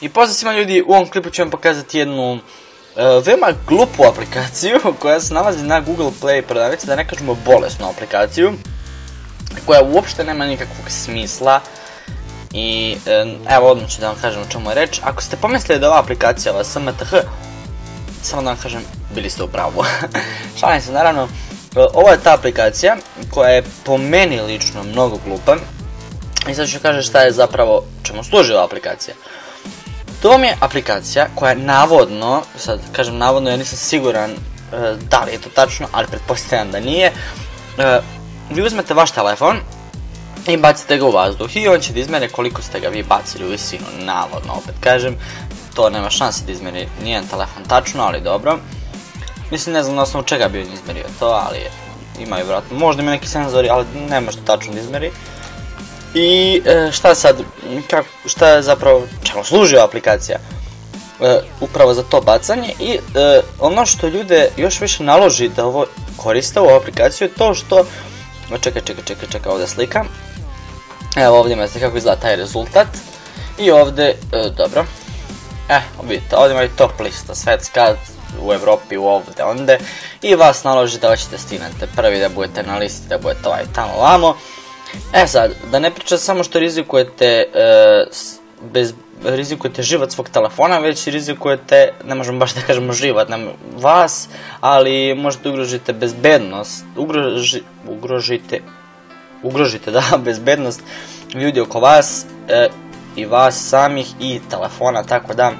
I pozdrav svima ljudi, u ovom klipu ću vam pokazati jednu veoma glupu aplikaciju koja se nalazi na Google Play prodavnici, da ne kažemo bolesnu aplikaciju, koja uopšte nema nikakvog smisla. I evo odmah ću da vam kažem o čemu je reč. Ako ste pomislili da ova aplikacija ova SMTH, samo da vam kažem, bili ste u pravu. Šalim se, naravno, ovo je ta aplikacija koja je po meni lično mnogo glupa. I sad ću kažem šta je zapravo, čemu služi ova aplikacija. To vam je aplikacija koja navodno, sad kažem navodno jer nisam siguran da li je to tačno, ali pretpostavljam da nije. Vi uzmete vaš telefon i bacite ga u vazduh i on će da izmeri koliko ste ga vi bacili u visinu, navodno, opet kažem. To nema šanse da izmeri nijedan telefon tačno, ali dobro. Mislim, ne znam na osnovu čega bi on izmerio to, ali imaju vjerojatno, možda ima neki senzori, ali ne može to tačno da izmeri. I šta sad, šta je zapravo, čemu služi ova aplikacija? Upravo za to bacanje i ono što ljude još više naloži da ovo koriste, ovu aplikaciju, je to što, čekaj, ovdje slika. Evo ovdje imate kako izgleda taj rezultat. I ovdje, dobro, vidite, ovdje imaju top lista svetska, u Evropi, u ovdje, onde. I vas naloži da hoćete stignete prvi, da budete na listi, da budete ovaj tamo ovamo. Sad, da ne pričam samo što rizikujete život svog telefona, već i rizikujete, ne možemo baš da kažemo život, vas, ali možete ugrožiti bezbednost, ugrožite bezbednost ljudi oko vas i vas samih i telefona, tako da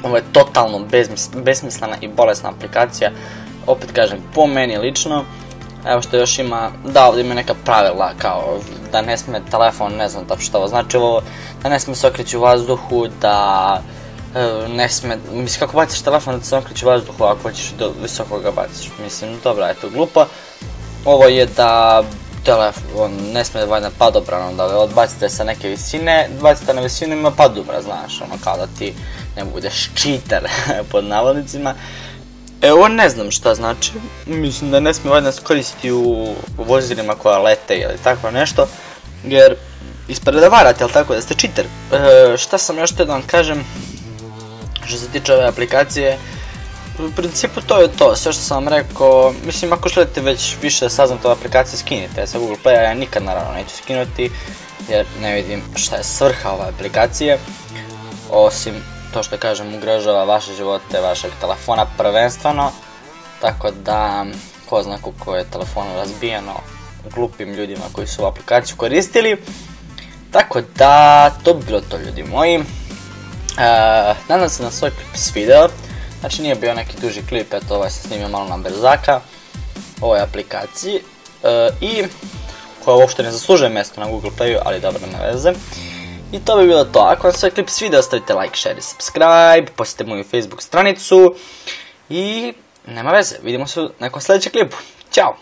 ovo je totalno besmislena i bolesna aplikacija, opet kažem, po meni lično. Evo što još ima, da ovdje ima neka pravila kao da ne sme telefon, ne znam tačno što ovo znači ovo, da ne sme se okreći u vazduhu, da ne sme, mislim kako baciš telefon da se okreći u vazduhu ako hoćeš do visokog ga baciš, mislim dobra je to glupo. Ovo je da telefon ne sme da padobrano, da odbacite sa neke visine, bacite na visinu ima padobra, znaš, ono kao da ti ne budeš cheater pod navodnicima. Ovo ne znam šta znači, mislim da ne smije valjda se koristiti u vozilima koja lete ili tako nešto, jer ispred da varate, ali tako da ste cheater. Šta sam još te da vam kažem, što se tiče ove aplikacije, u principu to je to, sve što sam vam rekao, mislim ako želite već više saznati o aplikaciji skinite sa Google Play-a, ja nikad naravno neću skinuti, jer ne vidim šta je svrha ove aplikacije, osim to što kažem ugrožava vaše živote, vašeg telefona prvenstveno, tako da ko zna koliko je telefona razbijeno glupim ljudima koji su ovu aplikaciju koristili. Tako da to bi bilo to ljudi moji. Nadam se na svoj klip svideo, znači nije bio neki duži klip, eto ovaj sam snimio malo na brzaka ovoj aplikaciji i koja uopšte ne zaslužuje mjesto na Google Playu, ali dobro, ne veze. I to bi bilo to, ako vam se ovaj klip svidio ostavite like, share i subscribe, posjetite moju Facebook stranicu i nema veze, vidimo se u nekom sljedećem klipu, ćao!